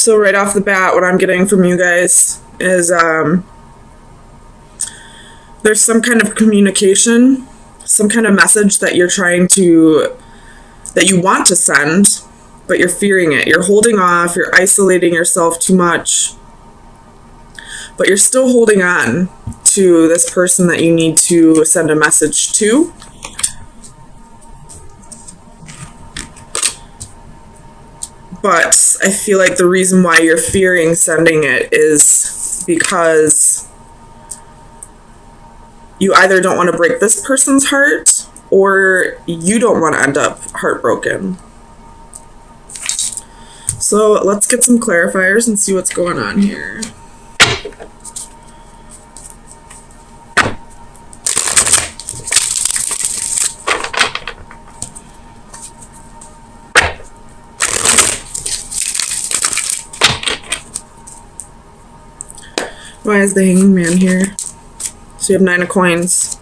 So right off the bat, what I'm getting from you guys is there's some kind of communication, some kind of message that you're that you want to send, but you're fearing it. You're holding off, you're isolating yourself too much, but you're still holding on to this person that you need to send a message to. But I feel like the reason why you're fearing sending it is because you either don't want to break this person's heart or you don't want to end up heartbroken. So let's get some clarifiers and see what's going on here. Why is the Hanged Man here? So you have 9 of coins.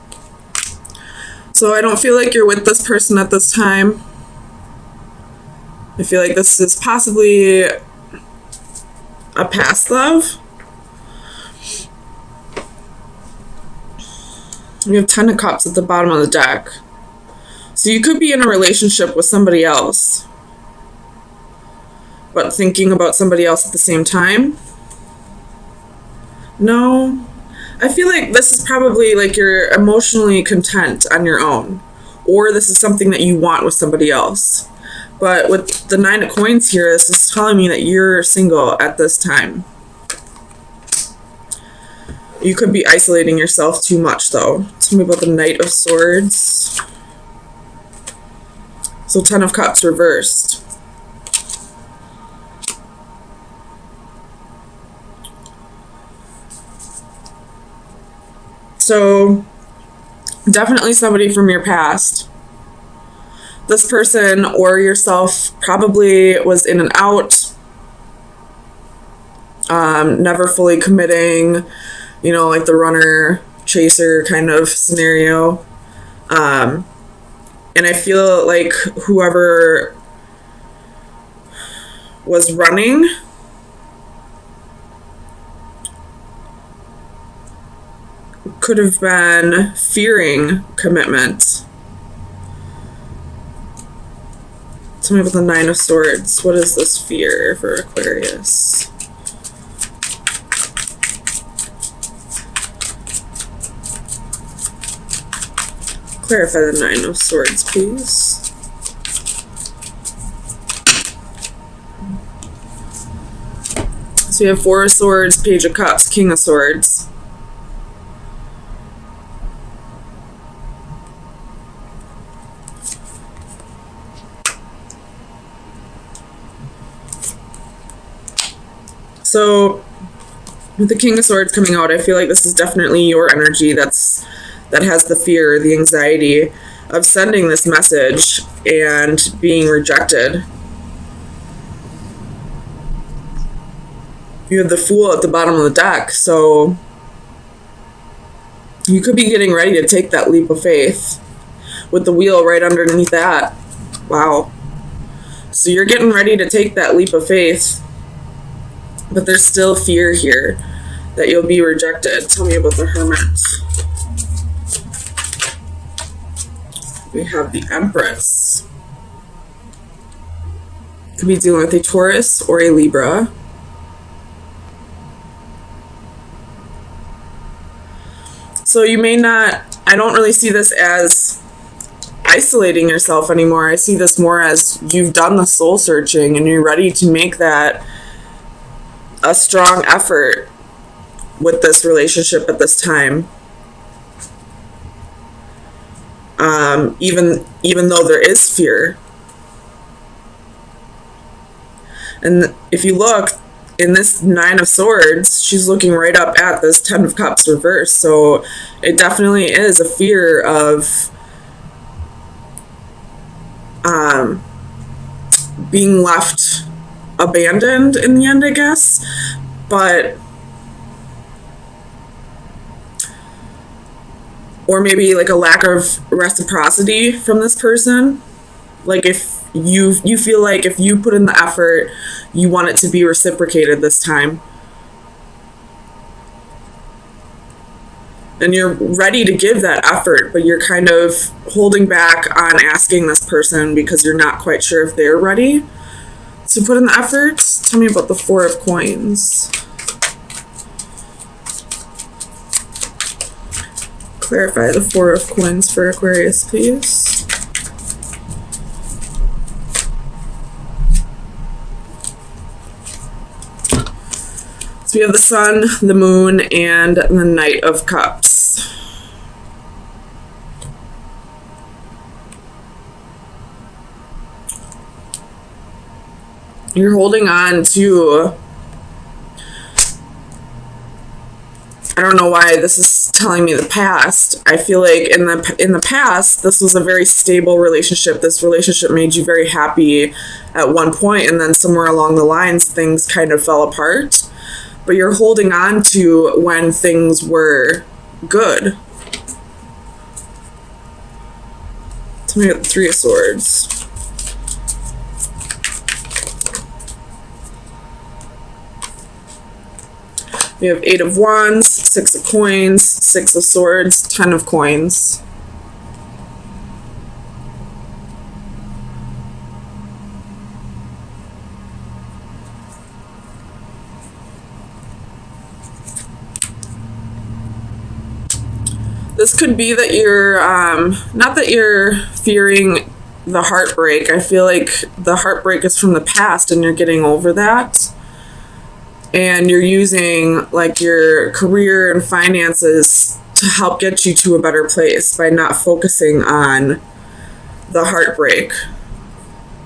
So I don't feel like you're with this person at this time. I feel like this is possibly a past love. You have 10 of Cups at the bottom of the deck. So you could be in a relationship with somebody else, but thinking about somebody else at the same time. No, I feel like this is probably like you're emotionally content on your own, or this is something that you want with somebody else. But with the 9 of coins here, this is telling me that you're single at this time. You could be isolating yourself too much, though. Tell me about the Knight of Swords. So 10 of Cups reversed. So definitely somebody from your past. This person or yourself probably was in and out, never fully committing, you know, like the runner chaser kind of scenario. And I feel like whoever was running could have been fearing commitment. Tell me about the 9 of Swords. What is this fear for Aquarius? Clarify the 9 of Swords, please. So you have 4 of Swords, Page of Cups, King of Swords. So with the King of Swords coming out, I feel like this is definitely your energy that has the fear, the anxiety of sending this message and being rejected. You have the Fool at the bottom of the deck, so you could be getting ready to take that leap of faith with the Wheel right underneath that. Wow. So you're getting ready to take that leap of faith, but there's still fear here that you'll be rejected. Tell me about the Hermit. We have the Empress. Could be dealing with a Taurus or a Libra. So you may not, I don't really see this as isolating yourself anymore. I see this more as you've done the soul searching and you're ready to make that a strong effort with this relationship at this time. Even though there is fear. And if you look in this 9 of Swords, she's looking right up at this 10 of Cups reversed. So it definitely is a fear of being left abandoned in the end, I guess. But or maybe like a lack of reciprocity from this person. Like if You feel like if you put in the effort, you want it to be reciprocated this time. And you're ready to give that effort, but you're kind of holding back on asking this person because you're not quite sure if they're ready to put in the effort. Tell me about the Four of Coins. Clarify the Four of Coins for Aquarius, please. So we have the Sun, the Moon, and the Knight of Cups. You're holding on to, I don't know why this is telling me the past. I feel like in the past, this was a very stable relationship. This relationship made you very happy at one point, and then somewhere along the lines, things kind of fell apart. But you're holding on to when things were good. Tell me about the Three of Swords. We have Eight of Wands, Six of Coins, Six of Swords, 10 of Coins. This could be that you're, not that you're fearing the heartbreak. I feel like the heartbreak is from the past and you're getting over that. And you're using like your career and finances to help get you to a better place by not focusing on the heartbreak.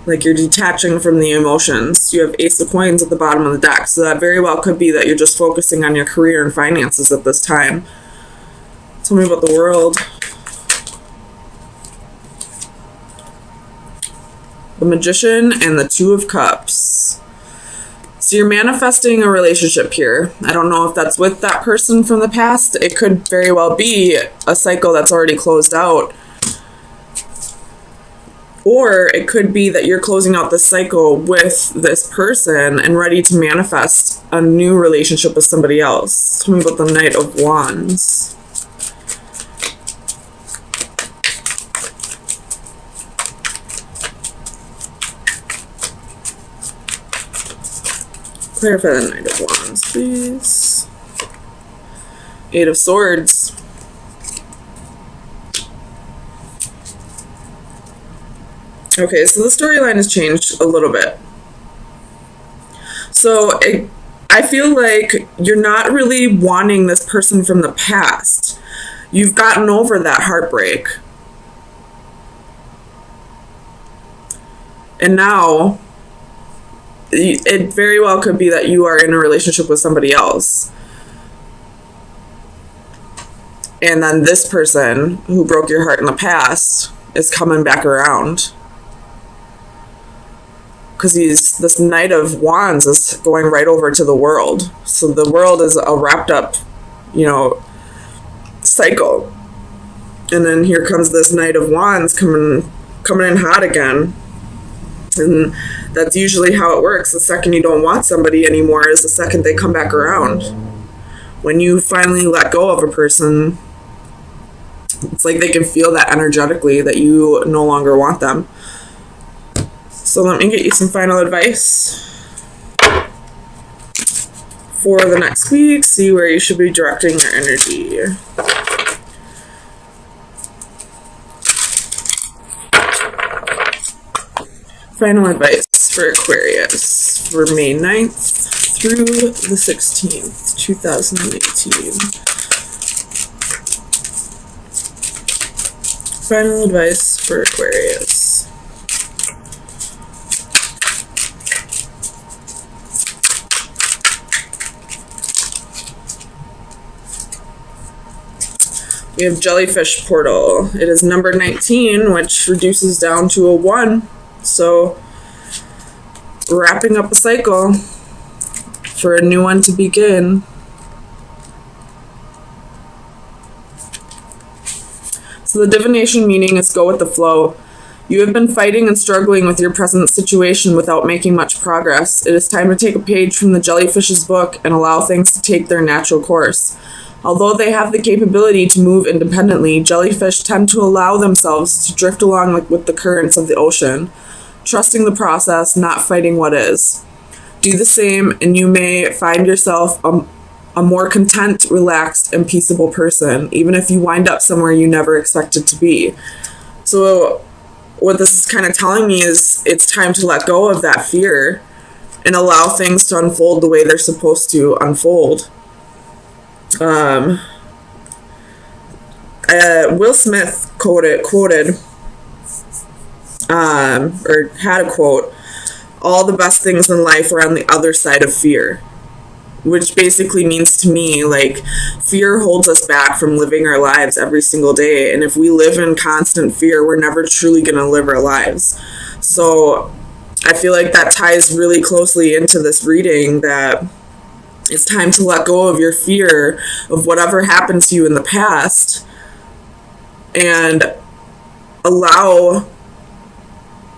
Like you're detaching from the emotions. You have Ace of Coins at the bottom of the deck. So that very well could be that you're just focusing on your career and finances at this time. Tell me about the World. The Magician and the Two of Cups. So you're manifesting a relationship here. I don't know if that's with that person from the past. It could very well be a cycle that's already closed out. Or it could be that you're closing out the cycle with this person and ready to manifest a new relationship with somebody else. Tell me about the Knight of Wands. Clarify the Knight of Wands, please. Eight of Swords. Okay, so the storyline has changed a little bit. So I feel like you're not really wanting this person from the past. You've gotten over that heartbreak. And now it very well could be that you are in a relationship with somebody else. And then this person who broke your heart in the past is coming back around. Because this Knight of Wands is going right over to the World. So the World is a wrapped up, cycle. And then here comes this Knight of Wands coming in hot again. And that's usually how it works. The second you don't want somebody anymore is the second they come back around. When you finally let go of a person, it's like they can feel that energetically that you no longer want them. So let me get you some final advice for the next week. See where you should be directing your energy. Final advice for Aquarius for May 9th through the 16th, 2018. Final advice for Aquarius. We have Jellyfish Portal. It is number 19, which reduces down to a 1. So, wrapping up a cycle for a new one to begin. So the divination meaning is go with the flow. You have been fighting and struggling with your present situation without making much progress. It is time to take a page from the jellyfish's book and allow things to take their natural course. Although they have the capability to move independently, jellyfish tend to allow themselves to drift along with the currents of the ocean, trusting the process, not fighting what is. Do the same, and you may find yourself a more content, relaxed, and peaceable person, even if you wind up somewhere you never expected to be. So what this is kind of telling me is it's time to let go of that fear and allow things to unfold the way they're supposed to unfold. Will Smith quoted or had a quote, "All the best things in life are on the other side of fear," which basically means to me, like, fear holds us back from living our lives every single day. And if we live in constant fear, we're never truly going to live our lives. So I feel like that ties really closely into this reading, that it's time to let go of your fear of whatever happened to you in the past and allow,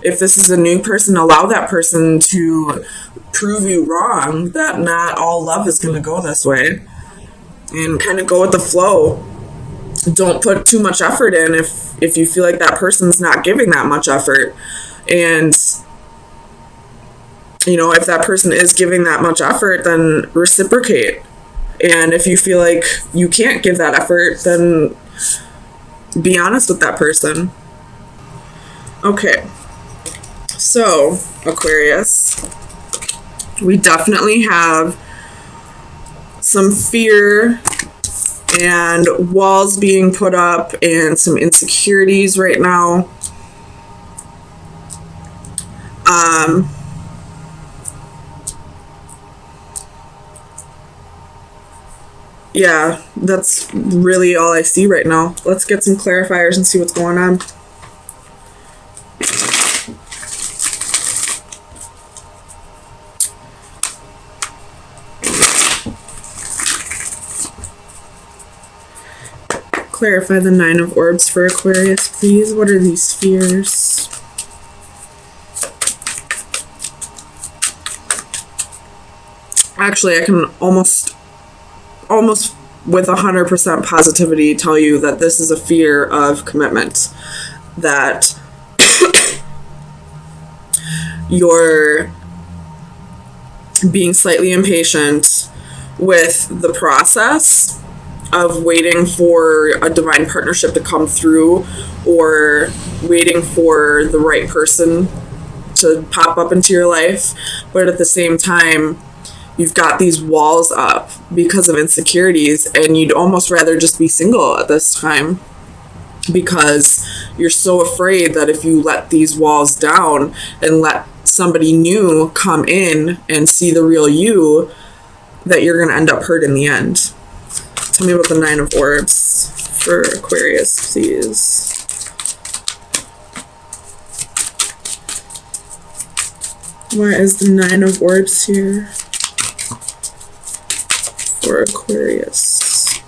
if this is a new person, allow that person to prove you wrong, that not all love is going to go this way, and kind of go with the flow. Don't put too much effort in if you feel like that person's not giving that much effort. And, you know, if that person is giving that much effort, then reciprocate. And if you feel like you can't give that effort, then be honest with that person. Okay. So, Aquarius, we definitely have some fear and walls being put up and some insecurities right now. Yeah, that's really all I see right now. Let's get some clarifiers and see what's going on. Clarify the Nine of Orbs for Aquarius, please. What are these fears? Actually, I can almost with 100% positivity tell you that this is a fear of commitment. That you're being slightly impatient with the process of waiting for a divine partnership to come through, or waiting for the right person to pop up into your life. But at the same time, you've got these walls up because of insecurities, and you'd almost rather just be single at this time, because you're so afraid that if you let these walls down and let somebody new come in and see the real you, that you're going to end up hurt in the end. Tell me about the Nine of Orbs for Aquarius, please. Why is the Nine of Orbs here for Aquarius?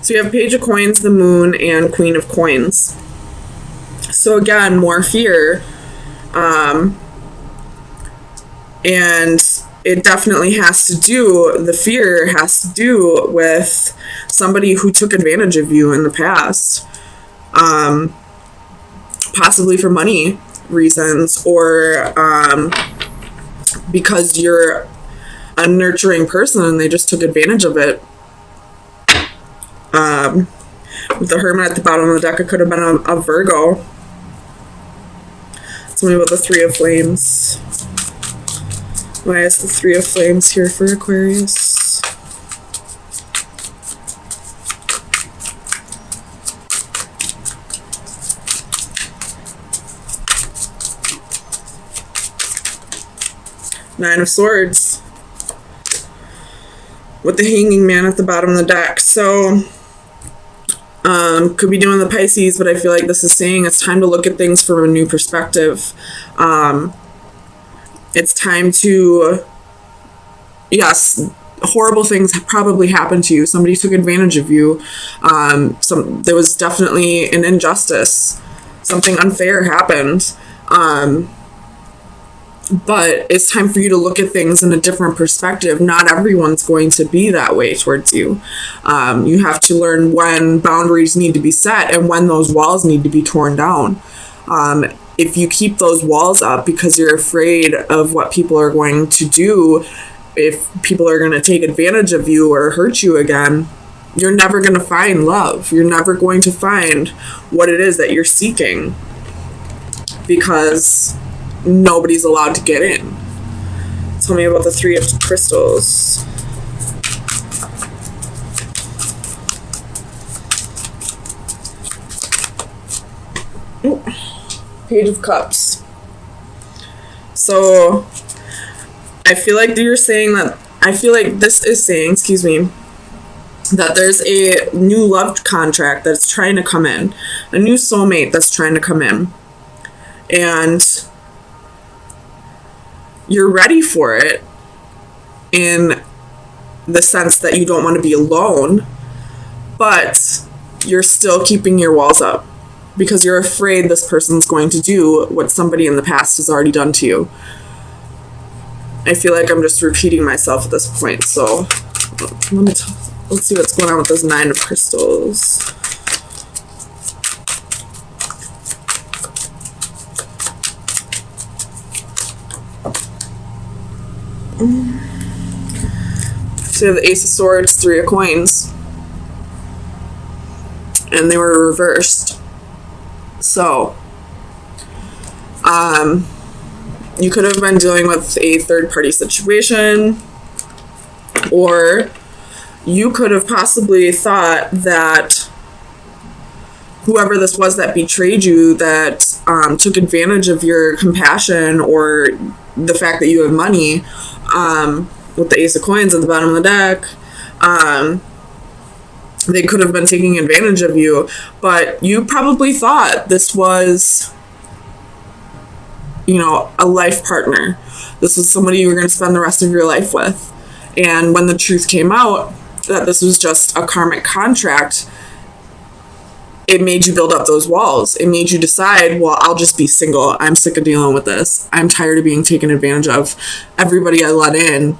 So you have Page of Coins, the Moon, and Queen of Coins. So again, more fear. And it definitely has to do, the fear has to do with somebody who took advantage of you in the past. Possibly for money reasons, or because you're a nurturing person and they just took advantage of it. With the Hermit at the bottom of the deck, it could have been a Virgo. Tell me about the Three of Flames. Why is the Three of Flames here for Aquarius? Nine of Swords. With the Hanging Man at the bottom of the deck. So, could be doing the Pisces, but I feel like this is saying it's time to look at things from a new perspective. It's time to yes, horrible things probably happened to you. Somebody took advantage of you. There was definitely an injustice. Something unfair happened. But it's time for you to look at things in a different perspective. Not everyone's going to be that way towards you. You have to learn when boundaries need to be set and when those walls need to be torn down. If you keep those walls up because you're afraid of what people are going to do, if people are going to take advantage of you or hurt you again, you're never going to find love. You're never going to find what it is that you're seeking, because nobody's allowed to get in. Tell me about the Three of Crystals. Ooh. Page of Cups. So I feel like this is saying, that there's a new love contract that's trying to come in, a new soulmate that's trying to come in, and you're ready for it in the sense that you don't want to be alone, but you're still keeping your walls up because you're afraid this person's going to do what somebody in the past has already done to you. I feel like I'm just repeating myself at this point, so let's see what's going on with this Nine of Crystals. So you have the Ace of Swords, Three of Coins, and they were reversed. So, you could have been dealing with a third-party situation, or you could have possibly thought that whoever this was that betrayed you, that took advantage of your compassion or the fact that you have money, with the Ace of Coins at the bottom of the deck, they could have been taking advantage of you, but you probably thought this was, a life partner. This was somebody you were going to spend the rest of your life with. And when the truth came out that this was just a karmic contract, it made you build up those walls. It made you decide, well, I'll just be single. I'm sick of dealing with this. I'm tired of being taken advantage of. Everybody I let in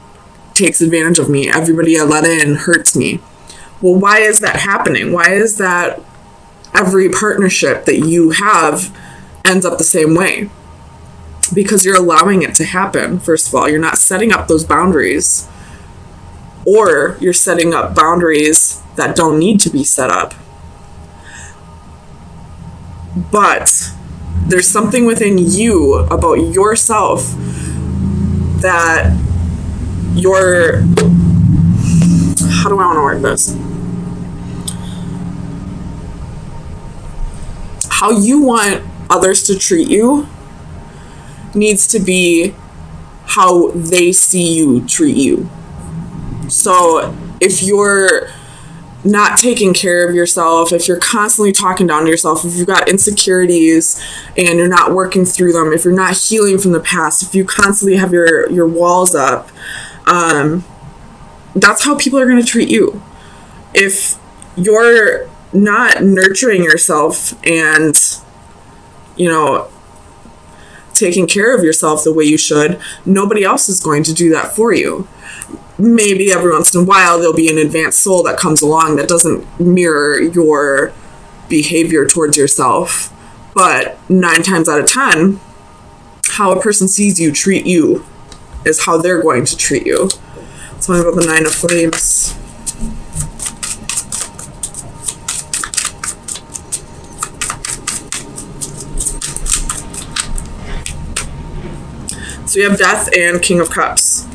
takes advantage of me. Everybody I let in hurts me. Well, why is that happening? Why is that every partnership that you have ends up the same way? Because you're allowing it to happen, first of all. You're not setting up those boundaries. Or you're setting up boundaries that don't need to be set up. But there's something within you about yourself that how do I want to word this? How you want others to treat you needs to be how they see you treat you. So if you're not taking care of yourself, if you're constantly talking down to yourself, if you've got insecurities and you're not working through them, if you're not healing from the past, if you constantly have your walls up, that's how people are going to treat you. If you're not nurturing yourself and, taking care of yourself the way you should, nobody else is going to do that for you. Maybe every once in a while there'll be an advanced soul that comes along that doesn't mirror your behavior towards yourself. But 9 times out of 10, how a person sees you treat you is how they're going to treat you. Tell me about the Nine of Flames. So you have Death and King of Cups.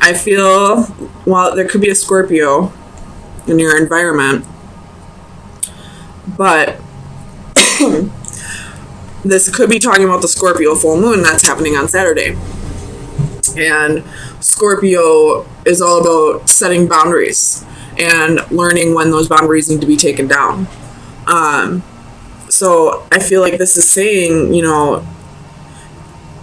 I feel, well, there could be a Scorpio in your environment, but this could be talking about the Scorpio full moon that's happening on Saturday. And Scorpio is all about setting boundaries and learning when those boundaries need to be taken down. So I feel like this is saying,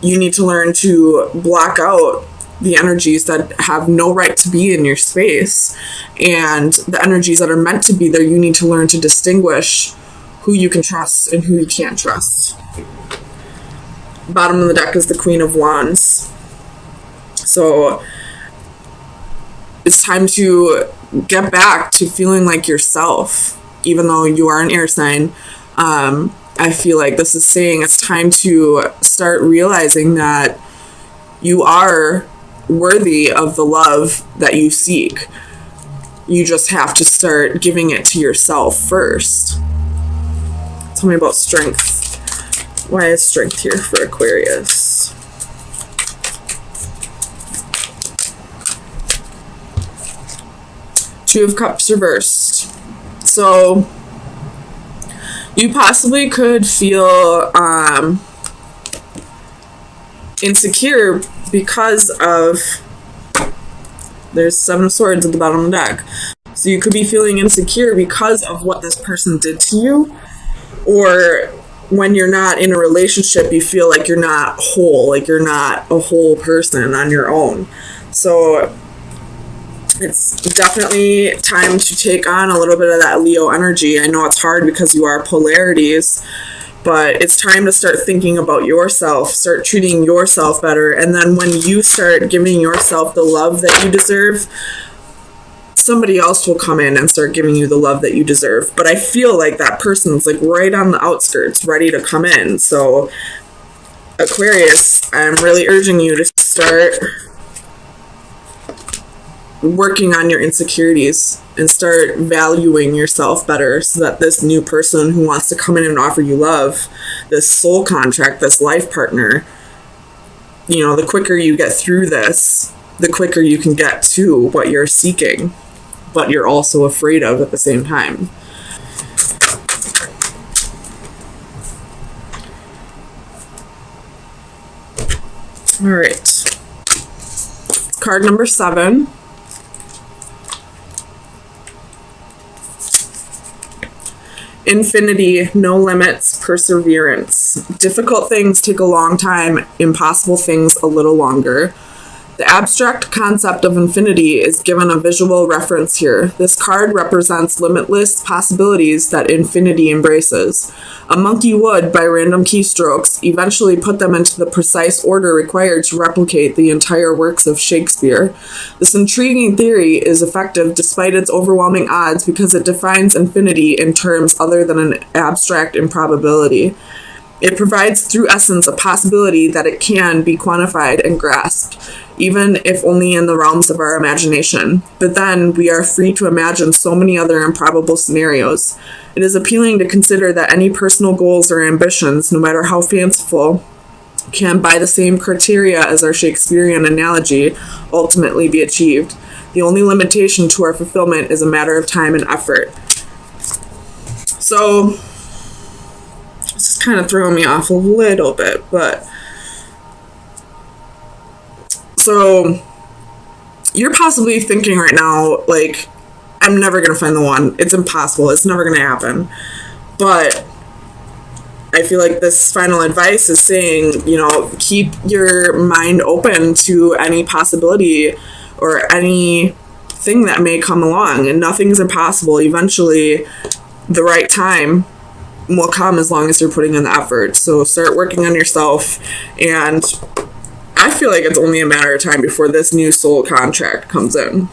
you need to learn to block out the energies that have no right to be in your space, and the energies that are meant to be there. You need to learn to distinguish who you can trust and who you can't trust. Bottom of the deck is the Queen of Wands. So it's time to get back to feeling like yourself, even though you are an air sign. I feel like this is saying it's time to start realizing that you are worthy of the love that you seek. You just have to start giving it to yourself first. Tell me about strength. Why is strength here for Aquarius? Two of Cups reversed. So you possibly could feel insecure because of, there's Seven of Swords at the bottom of the deck. So you could be feeling insecure because of what this person did to you, or when you're not in a relationship, you feel like you're not whole, like you're not a whole person on your own. So it's definitely time to take on a little bit of that Leo energy. I know it's hard because you are polarities, but it's time to start thinking about yourself, start treating yourself better. And then when you start giving yourself the love that you deserve, somebody else will come in and start giving you the love that you deserve. But I feel like that person's like right on the outskirts, ready to come in. So Aquarius, I'm really urging you to start working on your insecurities and start valuing yourself better, so that this new person who wants to come in and offer you love, this soul contract, this life partner, you know, the quicker you get through this, the quicker you can get to what you're seeking, but you're also afraid of at the same time. All right. Card number 7. Infinity, no limits, perseverance. Difficult things take a long time, impossible things a little longer. The abstract concept of infinity is given a visual reference here. This card represents limitless possibilities that infinity embraces. A monkey would, by random keystrokes, eventually put them into the precise order required to replicate the entire works of Shakespeare. This intriguing theory is effective despite its overwhelming odds because it defines infinity in terms other than an abstract improbability. It provides through essence a possibility that it can be quantified and grasped, even if only in the realms of our imagination. But then we are free to imagine so many other improbable scenarios. It is appealing to consider that any personal goals or ambitions, no matter how fanciful, can, by the same criteria as our Shakespearean analogy, ultimately be achieved. The only limitation to our fulfillment is a matter of time and effort. So this is kind of throwing me off a little bit, but so you're possibly thinking right now, like, I'm never going to find the one. It's impossible. It's never going to happen. But I feel like this final advice is saying, you know, keep your mind open to any possibility or anything that may come along, and nothing's impossible. Eventually, the right time will come as long as you're putting in the effort. So start working on yourself, and I feel like it's only a matter of time before this new soul contract comes in.